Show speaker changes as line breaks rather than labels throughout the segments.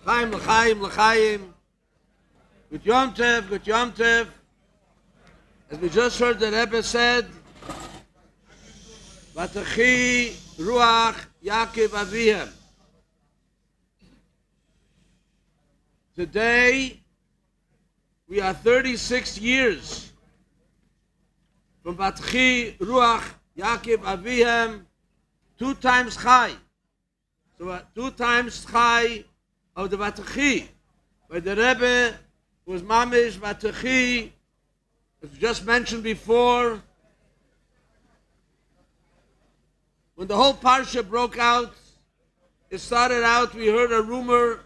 L'chaim, l'chaim, l'chaim. Good Yom Tev, good Yom Tev. As we just heard, the Rebbe said, Vatachi Ruach Yaakov Avihem. Today, we are 36 years from Vatachi Ruach Yaakov Avihem, 2 times Chai. So 2 times Chai of the Vatachi, where the Rebbe was Mamish Vatachi, as just mentioned before. When the whole Parsha broke out, it started out, we heard a rumor,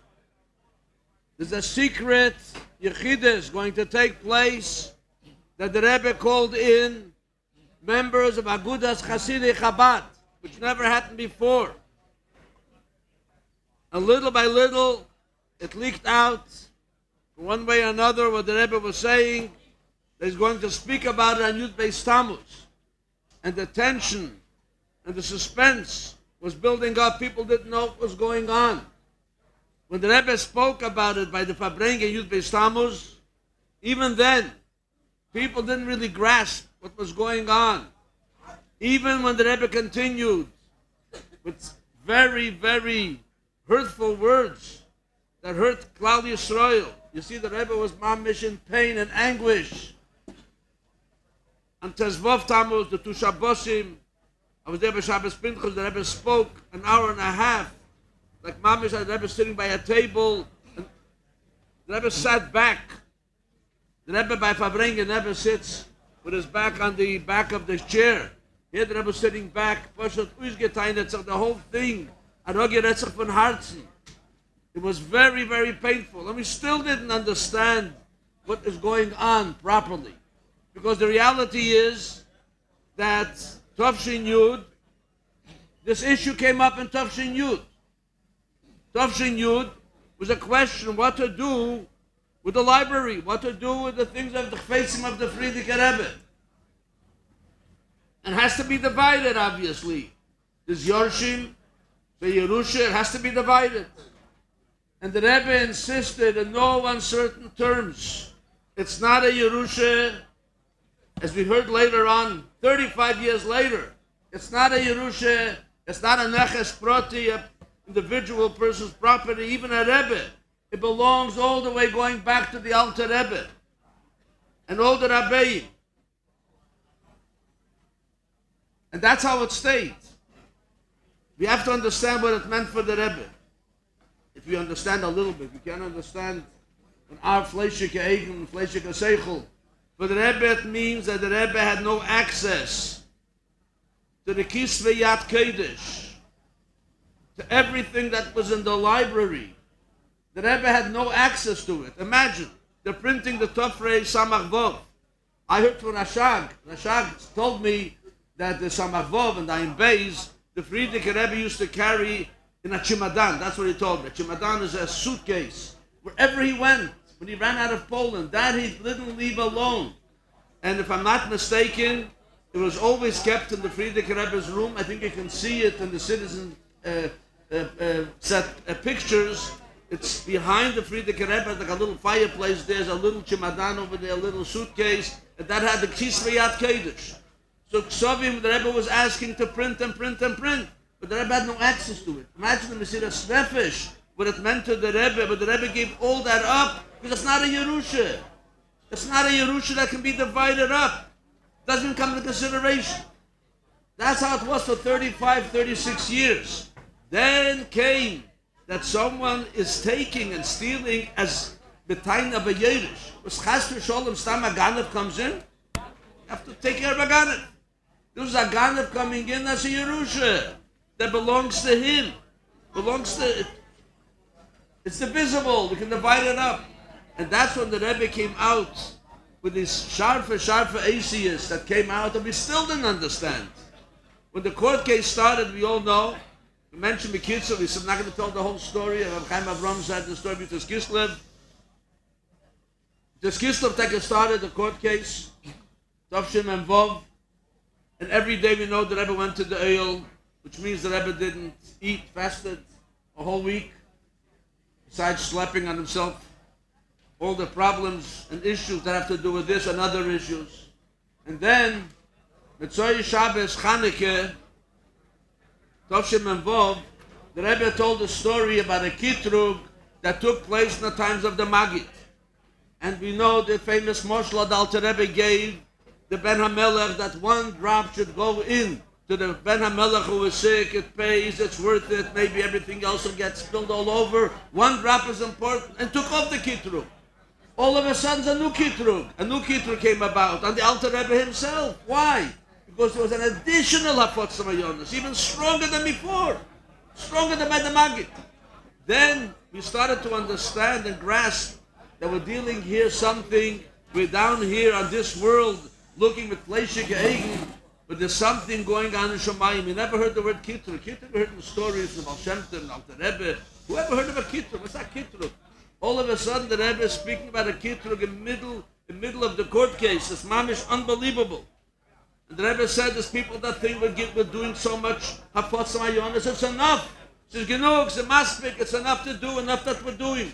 there's a secret Yechidus going to take place, that the Rebbe called in members of Agudas Chasidei Chabad, which never happened before. And little by little, it leaked out, one way or another, what the Rebbe was saying, that he's going to speak about it on Yud Beis Tammuz. And the tension and the suspense was building up. People didn't know what was going on. When the Rebbe spoke about it by the Farbrengen Yud Beis Tammuz, even then, people didn't really grasp what was going on. Even when the Rebbe continued with very, very hurtful words that hurt Klal Yisrael. You see, the Rebbe was mamish in pain and anguish. On Tezvov Tammuz, the 2 Shabbosim, I was there by Shabbos Pinchas, the Rebbe spoke an hour and a half, like mamish, the Rebbe sitting by a table, and the Rebbe sat back. The Rebbe by Farbrengen never sits with his back on the back of the chair. Here the Rebbe sitting back, the whole thing. It was very, very painful. And we still didn't understand what is going on properly. Because the reality is that Tavshin Yud, this issue came up in Tavshin Yud. Tavshin Yud was a question what to do with the library, what to do with the things of the Chfeitzim of the Frierdiker Rebbe. And has to be divided, obviously. There's Yorshim, the Yerusha, it has to be divided. And the Rebbe insisted in no uncertain terms. It's not a Yerusha, as we heard later on, 35 years later. It's not a Yerusha, it's not a Neches Proti, an individual person's property, even a Rebbe. It belongs all the way going back to the Alter Rebbe and all the Rabbi. And that's how it stayed. We have to understand what it meant for the Rebbe. If we understand a little bit, we can understand an our Fleishike Eigen, Fleishike Seichel. For the Rebbe, it means that the Rebbe had no access to the Kisvei Yad Kodesh, to everything that was in the library. The Rebbe had no access to it. Imagine, they're printing the Tofrei Samach Vov. I heard from Rashag. Rashag told me that the Samach Vov and the Ayin Beis, the Frierdiker Rebbe used to carry in a chimadan. That's what he told me. A chimadan is a suitcase. Wherever he went, when he ran out of Poland, that he didn't leave alone. And if I'm not mistaken, it was always kept in the Frierdiker Rebbe's room. I think you can see it in the citizen pictures. It's behind the Frierdiker Rebbe, like a little fireplace. There's a little chimadan over there, a little suitcase, and that had the Kisvei Yad Kodesh. So Ksovim, the Rebbe was asking to print and print and print, but the Rebbe had no access to it. Imagine the Mesiras Nefesh, what it meant to the Rebbe, but the Rebbe gave all that up because it's not a Yerusha. It's not a Yerusha that can be divided up. It doesn't come into consideration. That's how it was for 35, 36 years. Then came that someone is taking and stealing as B'tayin of a Yerush. Was Chas v'Sholem Stam a Ganav comes in, you have to take care of a Ganav. There's a Ganav coming in as a Yerusha that belongs to him. Belongs to, it's divisible, we can divide it up. And that's when the Rebbe came out with these sharfa atheists that came out and we still didn't understand. When the court case started, we all know, we mentioned Minkowicz, we said, I'm not going to tell the whole story. Chaim Avram said the story with Kislev. Kislev started the court case, Tavshin and Vov, and every day we know the Rebbe went to the Eyal, which means the Rebbe didn't eat, fasted a whole week. besides slapping on himself, all the problems and issues that have to do with this and other issues. And then, Mitzvah Shabbos Chanukah, Tovshim and Vov, the Rebbe told a story about a kitrug that took place in the times of the Maggid. And we know the famous Moshel that Alter Rebbe gave the Ben HaMelech, that one drop should go in to the Ben HaMelech who is sick. It pays, it's worth it, maybe everything else will get spilled all over. One drop is important, and took off the kitrug. All of a sudden, a new kitrug came about, and the Alter Rebbe himself. Why? Because there was an additional Hafotz Mayonis, even stronger than before, stronger than by the Maggid. Then we started to understand and grasp that we're dealing here something, we're down here on this world, looking with Fleischige Eigen, but there's something going on in Shemayim. You never heard the word kitrug. Kitrug, we heard in the stories of Baal Shem Tov and Alter Rebbe. Whoever heard of a kitrug? What's that kitrug? All of a sudden, the Rebbe is speaking about a kitrug in the middle of the court case. It's mamish unbelievable. And the Rebbe said, there's people that think we're doing so much hafotz mayonis. It's enough. It's genug, it's a maspik. It's enough to do, enough that we're doing.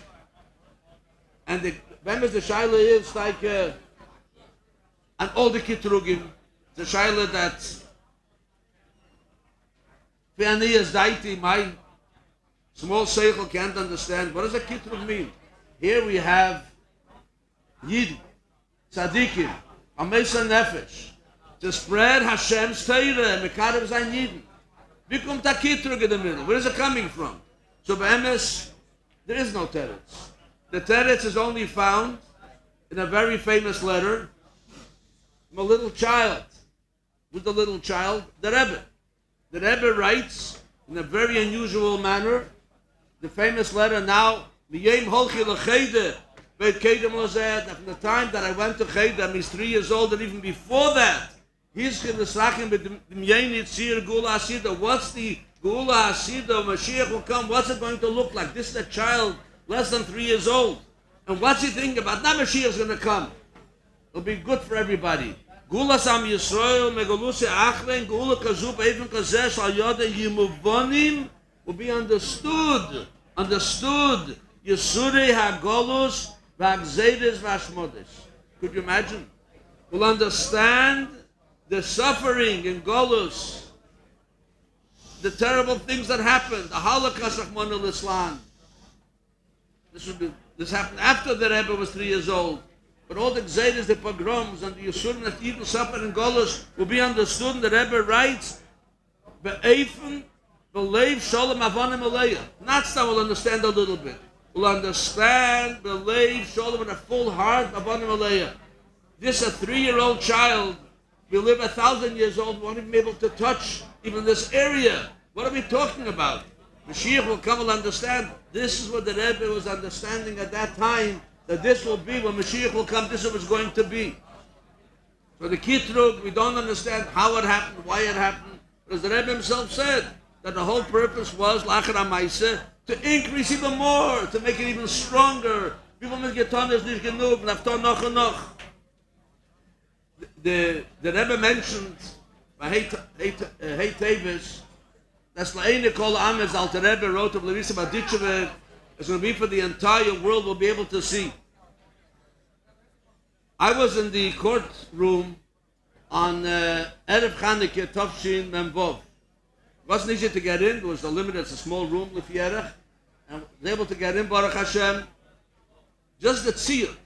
And the shaila is like, and all the kitrugim, the shaila that, Fianiyas daiti, my small seichel can't understand. What does a kitrug mean? Here we have Yid, Tzadikim, Amesa Nefesh, to spread Hashem's Torah, Mekarev Zayin Yidin. Wie kommt a kitrug in the middle? Where is it coming from? So be'emes, there is no teretz. The teretz is only found in a very famous letter from a little child. Who's the little child? The Rebbe. The Rebbe writes in a very unusual manner the famous letter now, Miyem Holchi L'Cheder, Beit Kedem Lozeh, that from the time that I went to Cheder, he's 3 years old, and even before that, he's going to Srachim with the Miyeni Tzir Gula Asida. What's the Gula Asida? Mashiach will come. What's it going to look like? This is a child less than 3 years old. And what's he thinking about? Now Mashiach's going to come. It'll be good for everybody. Gula Sam Yisrael, Megoluse Achren, Gula Kazub, Even Kazeh, Shal Yoda Yimuvonim, will be understood. Yesuri HaGolus, V'Agzedes V'Ashmodes. Could you imagine? We'll understand the suffering in Golus, the terrible things that happened, the Holocaust of Mon al-Islam. This happened after the Rebbe was 3 years old. But all the Gzeides, the pogroms, and the Yisurim that people suffered in Golus will be understood. And the Rebbe writes, Be'efen, Belev, Sholem, Avonim, Aleya. Not so we'll understand a little bit. We'll understand, Belev, Sholem, with a full heart, Avonim, Aleya. This, a 3-year-old child, we live 1,000 years old, we won't even be able to touch even this area. What are we talking about? Mashiach will come and understand. This is what the Rebbe was understanding at that time, that this will be, when Mashiach will come, this is what it's going to be. So the kitrug, we don't understand how it happened, why it happened. But as the Rebbe himself said, that the whole purpose was, l'achar ha'maaseh, to increase even more, to make it even stronger. People mit getan is nicht genug, nafton noch und noch. The Rebbe mentioned by Hey Teves, that's La'ene Kol Amez Alter Rebbe wrote of Larissa Badicheve, it's going to be for the entire world will be able to see. I was in the courtroom on Erev Chanukah Tovshin Memvov. It wasn't easy to get in, there was a limit, it's a small room, Lefi Erech, and I was able to get in, Baruch Hashem. Just the tzir.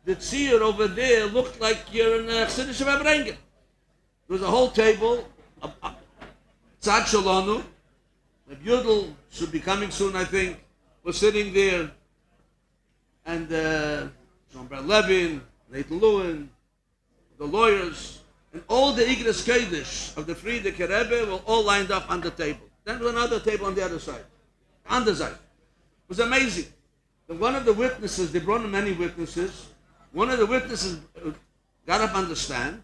The tzir over there looked like you're in Chsidish Farbrengen. There was a whole table, Tzad Shalonu, Yudel should be coming soon, I think, was sitting there, and Jean-Bert Levin, Nathan Lewin, the lawyers, and all the Igros Kodesh of the Friedrich Rebbe were all lined up on the table. Then there was another table on the other side, on the side. It was amazing. And one of the witnesses, they brought in many witnesses, one of the witnesses got up on the stand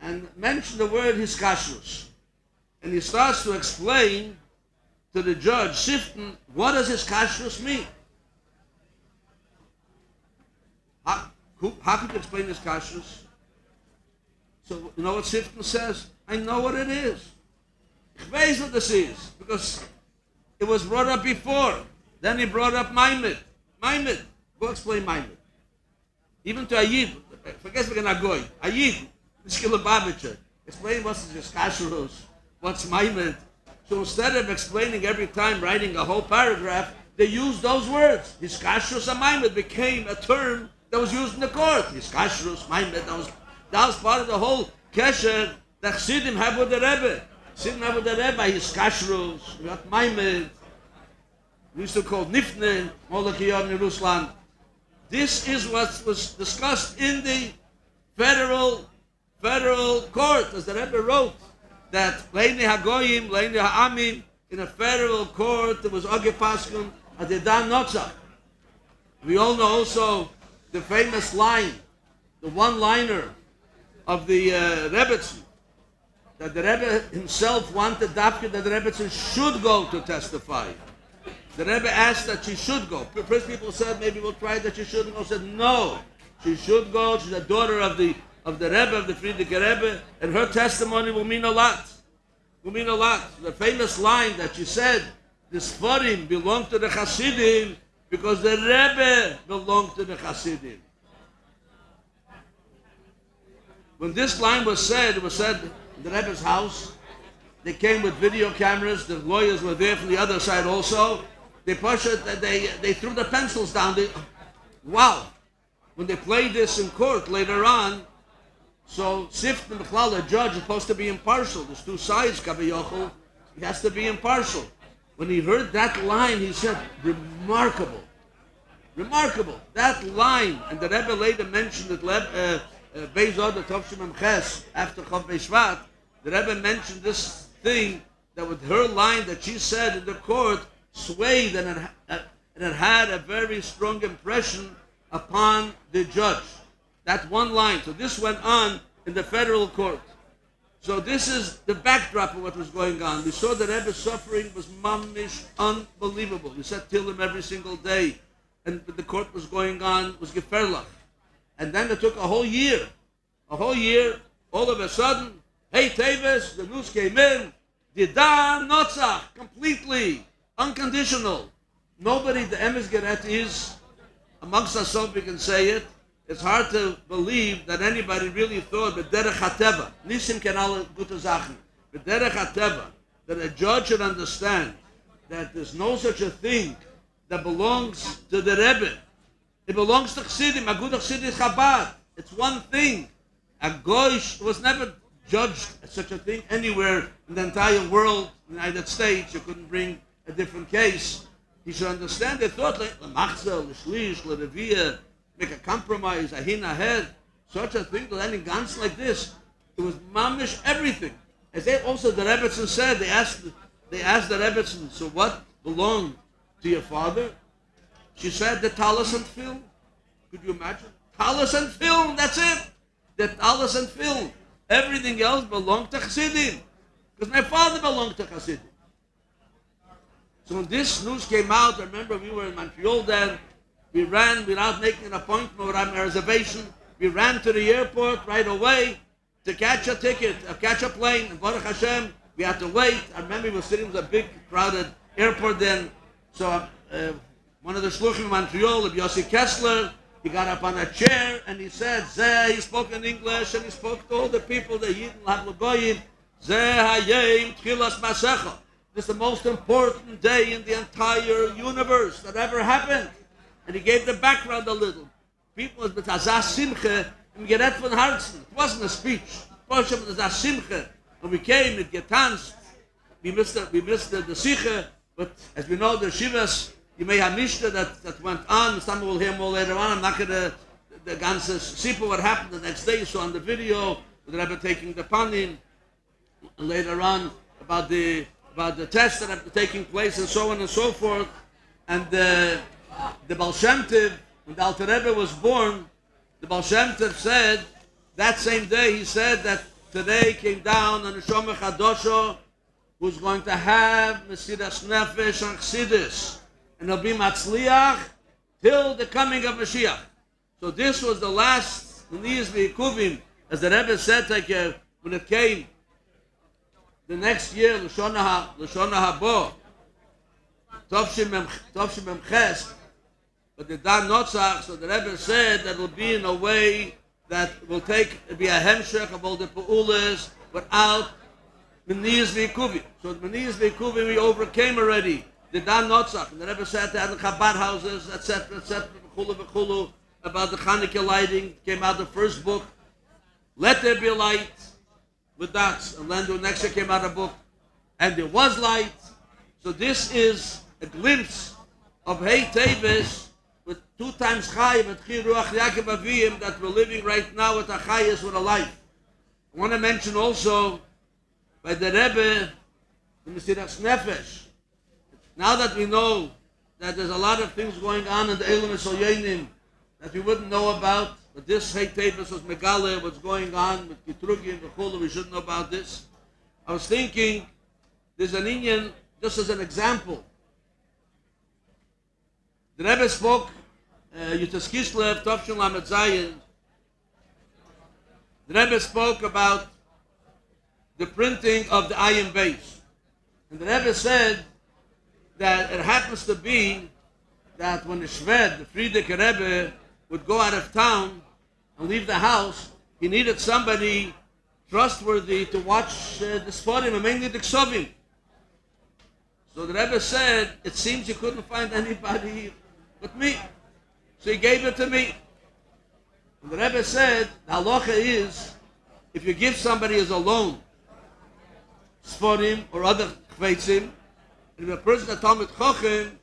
and mentioned the word hiskashrus. And he starts to explain to the judge, Sifton, what does hiskashrus mean? How could you explain hiskashrus? So, you know what Sifton says? I know what it is. Ich weiß what this is, because it was brought up before. Then he brought up Maimed. Maimed. Go explain Maimed. Even to Ayid. Forget we're going to go. Ayid. Mishkila Babitcher. Explain what's the Kashrus. What's Maimed. So instead of explaining every time, writing a whole paragraph, they used those words. His Kashrus and Maimed became a term that was used in the court. His Kashrus, Maimed. That was part of the whole Kesher that Chassidim have with the Rebbe. Chassidim have with the Rebbe. His Kashrus. We got Maimed. We used to call Nifne, Molokiyom in Ruslan. This is what was discussed in the federal court, as the Rebbe wrote, that Leini Hagoyim, Leini Ha'amim, in a federal court, there was Oge Paschum, Adedan Notzach. We all know also the famous line, the one-liner of the Rebbetzin, that the Rebbe himself wanted Dafka that the Rebbetzin should go to testify. The Rebbe asked that she should go. First people said maybe we'll try that she shouldn't go. Said no, she should go. She's a daughter of the Rebbe, of the Frierdiker Rebbe, and her testimony will mean a lot. Will mean a lot. The famous line that she said, the Sfarim belong to the Chassidim because the Rebbe belonged to the Chassidim. When this line was said, it was said in the Rebbe's house. They came with video cameras. The lawyers were there from the other side also. They pushed it. They threw the pencils down. Wow! When they played this in court later on, so Sift and the judge is supposed to be impartial. There's two sides, Kaviyochel. He has to be impartial. When he heard that line, he said, "Remarkable, remarkable." That line, and the Rebbe later mentioned it. Beizod the Tovshim Ches after Chav Beishvat, the Rebbe mentioned this thing that with her line that she said in the court swayed and it had a very strong impression upon the judge. That one line. So this went on in the federal court. So this is the backdrop of what was going on. We saw the Rebbe's suffering was mamish unbelievable. We said Tillim every single day, and the court was going on, was geferlach. And then it took a whole year. All of a sudden, hey Teves, the news came in, Didan Notzach, completely, unconditional. Nobody, the Emes Geret is, amongst ourselves we can say it, it's hard to believe that anybody really thought, B'derech HaTeva, Nisim Kenal Gute Sachen, B'derech HaTeva, that a judge should understand that there's no such a thing that belongs to the Rebbe. It belongs to Chassidim. A good Chassid is Chabad. It's one thing. A Goish was never judged as such a thing anywhere in the entire world, in the United States. You couldn't bring a different case. He should understand. They thought, L'machzel, L'shlish, L'reviyah, make a compromise, a hin ahead. Such a thing, to any guns like this. It was mamish everything. As they also the Rebbetzin said, they asked the Rebbetzin, so what belonged to your father? She said the talis and film. Could you imagine? Talis and film, that's it. The talis and film. Everything else belonged to Chassidim. Because my father belonged to Chassidim. So when this news came out, I remember we were in Montreal then. We ran without making an appointment or a reservation. We ran to the airport right away to catch a ticket, catch a plane. And Baruch Hashem, we had to wait. I remember we were sitting in a big, crowded airport then. So one of the shluchim in Montreal, Yosef Kessler, he got up on a chair and he said, he spoke in English and he spoke to all the people, the Yidden, L'Goyim, Hayim Tchilas Masecha. This is the most important day in the entire universe that ever happened. And he gave the background a little. People with Azah Simche im Gerät von Herzen. It wasn't a speech. It was Azah Simche. And we came, it getanzt. We missed the Siche, but as we know, the Shivas, you may have Mishnah that went on. Some will hear more later on. I'm not going to the ganze Sipa, what happened the next day. You saw on the video, the Rebbe taking the panim, and later on about the tests that are taking place and so on and so forth. And the Baal Shem Tov, when the Alter Rebbe was born, the Baal Shem Tov said, that same day he said that today came down on the Neshama Chadosho, who's going to have Mesiras Nefesh and Chassidus. And he'll be Matzliach till the coming of Mashiach. So this was the last Niyas V'Yikuvim, as the Rebbe said, when it came the next year, L'Shona Habo, Tovshim Mem Ches, but the Dan Notzach, so the Rebbe said that it will be in a way that will be a hemshech of all the Pa'ulas without Meniyas V'Ikuvim. So Meniyas V'Ikuvim we overcame already. The Dan Notzach, and the Rebbe said they had the Chabad houses, etc., v'chulu, about the Chanukah lighting. Came out the first book, Let There Be Light, with dots. And then the next year came out a book, And There Was Light. So this is a glimpse of Hey Teves with 2 times Chai, with Chi Ruach Yaakov Aviyim, that we're living right now with a Chayes, with a life. I want to mention also by the Rebbe, the Mesiras Nefesh. Now that we know that there's a lot of things going on in the Elam Esoyenim that we wouldn't know about, but this Hey Teves was Megale, what's going on with Kitrugim, V'chulu, we should know about this. I was thinking, there's an Indian, just as an example. The Rebbe spoke, Yutas Kislev, Tovshin Lamed Zayin. The Rebbe spoke about the printing of the Ayin Beis. And the Rebbe said that it happens to be that when the Shved, the Frierdiker Rebbe, would go out of town and leave the house, he needed somebody trustworthy to watch the Sforim, and mainly the Ksovim. So the Rebbe said, it seems you couldn't find anybody but me. So he gave it to me. And the Rebbe said, the halacha is, if you give somebody as a loan, Sforim or other Chveitzim, and if a person is Talmid Chochem,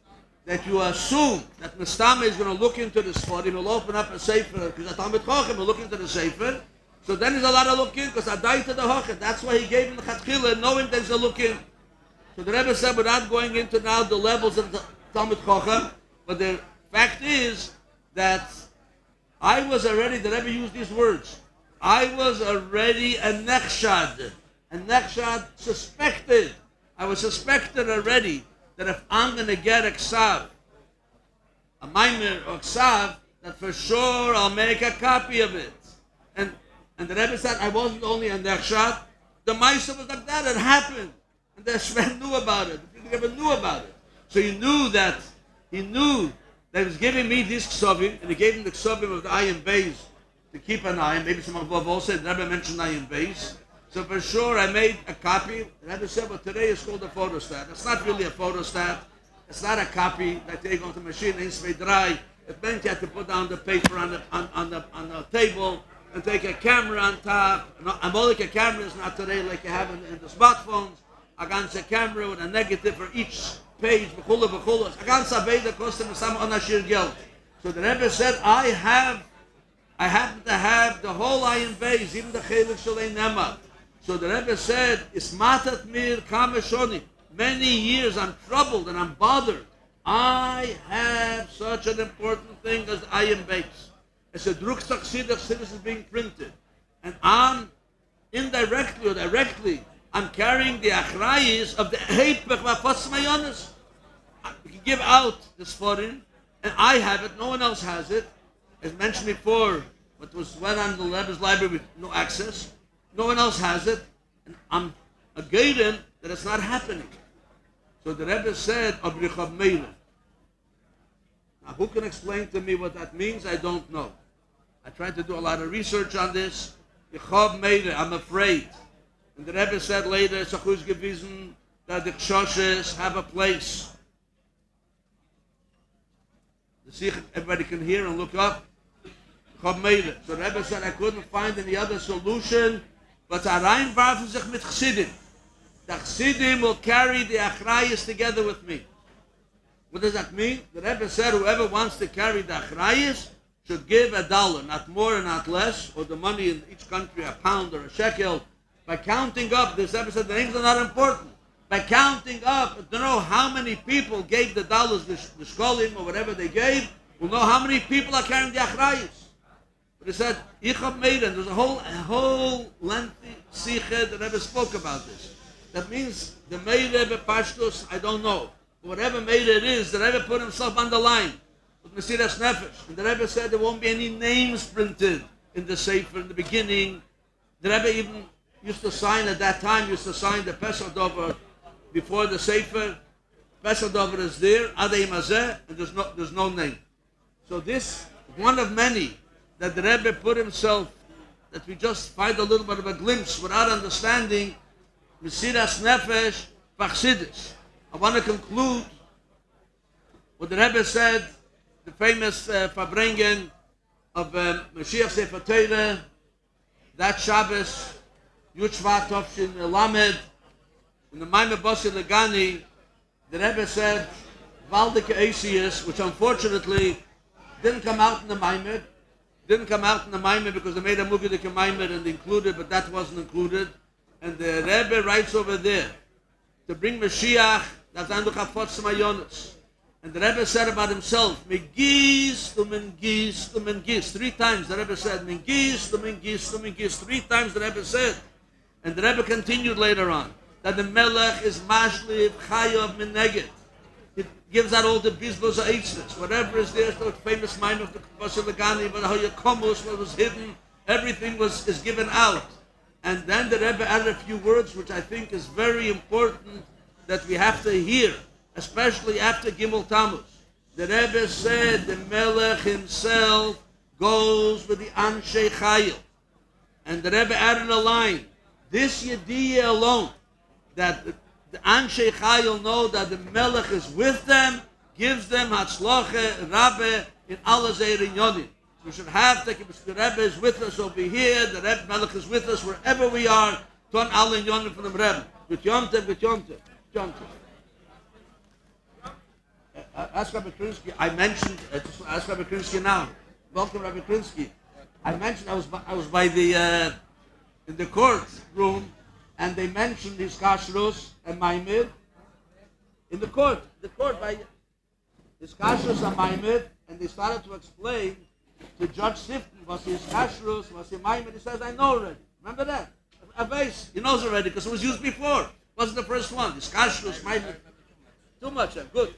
that you assume that Mestama is going to look into the Sforim, he'll open up a Sefer, because the Talmid Chochem will look into the Sefer, so then he's allowed to look in, because I died to the Chochem. That's why he gave him the Chatchila, knowing there's a look in. So the Rebbe said, without going into now the levels of the Talmid Chochem, but the fact is that I was already, the Rebbe used these words, I was already a Nechshad. And Nechshad suspected, I was suspected already that if I'm going to get a Ksav, a Maimer or Ksav, that for sure I'll make a copy of it. And the Rebbe said, I wasn't only a Nechshad, the Maisa was like that, it happened. And the Shved knew about it, the Rebbe knew about it. So he knew that he was giving me these Ksavim, and he gave him the Ksavim of the Ayin Beis to keep an eye. Maybe some of you also said, Rebbe mentioned Ayin Beis. So for sure I made a copy. The Rebbe said, well, today is called a photostat. It's not really a photostat. It's not a copy that they go to the machine and it's dry. It meant you had to put down the paper on the table and take a camera on top. And all like a camera is not today like you have in the smartphones. A ganze camera with a negative for each page. So the Rebbe said, I happen to have the whole Ayin Beis, even the Chelik Shalei Nema. So the Rebbe said, Ismatat mir kameshoni. Many years I'm troubled and I'm bothered. I have such an important thing as Ayin Beis. It's a Druk Chassidus is being printed. And I'm indirectly or directly, I'm carrying the achrayis of the Heipech Vafas Mayonis. You can give out the Sforim, and I have it, no one else has it. As mentioned before, what was went on the Rebbe's library with no access, no one else has it, and I'm a gaiden that it's not happening. So the Rebbe said, Abrichav Meile. Now who can explain to me what that means? I don't know. I tried to do a lot of research on this. Bichav Meile, I'm afraid. And the Rebbe said later, it's a chuz gewiesen that the Chshoshes have a place. Everybody can hear and look up. So the Rebbe said, I couldn't find any other solution, but Arayin warfen sich mit Chsidim. The Chsidim will carry the Achrayas together with me. What does that mean? The Rebbe said, whoever wants to carry the Achrayas should give $1, not more and not less, or the money in each country, a pound or a shekel. By counting up, this Rebbe said, the names are not important. By counting up, to know how many people gave the dollars, the shkolim, or whatever they gave, we'll know how many people are carrying the Achrayas. But he said, Yichab Meiden, there's a whole lengthy sikhe that Rebbe spoke about this. That means the Meide Bepashtus, I don't know. But whatever Meide it is, the Rebbe put himself on the line with Mesiras Nefesh. And the Rebbe said there won't be any names printed in the Sefer in the beginning. The Rebbe even used to sign at that time, the Pesach Dover before the Sefer. Special Dover is there, Adei Mazeh, and there's no name. So this, one of many, that the Rebbe put himself, that we just find a little bit of a glimpse without understanding, Mesiras Nefesh, Fachsidis. I want to conclude what the Rebbe said, the famous Farbrengen of Mashiach Sefer Torah, that Shabbos, Yud Shvat Tovshin Lamed, in the Maimah Basi Legani, the Rebbe said, Valdike Asius, which unfortunately didn't come out in the Maimah, because they made a Mugidike Maimah and included, but that wasn't included. And the Rebbe writes over there, to bring Mashiach, that's Andu Chafotz Mayonis. And the Rebbe said about himself, Mengis to Mengis to Mengis. 3 times the Rebbe said, Mengis to Mengis to Mengis. 3 times the Rebbe said. And the Rebbe continued later on, that the Melech is Mashliv Chayav Mineged. It gives out all the Bizbos of Eitzvahs. Whatever is there, the famous mind of the Basi Legani, but how Yakomus, what was hidden, everything is given out. And then the Rebbe added a few words, which I think is very important that we have to hear, especially after Gimel Tammuz. The Rebbe said the Melech himself goes with the Anshe Chayil. And the Rebbe added a line, this Yediyah alone, that the Anshe Chayil know that the Melech is with them, gives them Hatzloche, Rabbi, in Allah Zeirin Yodim. We should have, the Rebbe is with us over here, the Rebbe Melech is with us wherever we are, Ton Allah in Yodim from the Rebbe. With Yomtev, with Yomtev, Yomtev. Ask Rabbi Krinsky, I mentioned, ask Rabbi Krinsky now. Welcome Rabbi Krinsky. I mentioned I was by the, in the court room, and they mentioned his kashrus and maimid in the court by his kashrus and maimid, and they started to explain to Judge Sifton was his kashrus, was his maimid. He says, I know already. Remember that? A base. He knows already because it was used before. It wasn't the first one. His kashrus, maimid. Too much. Good.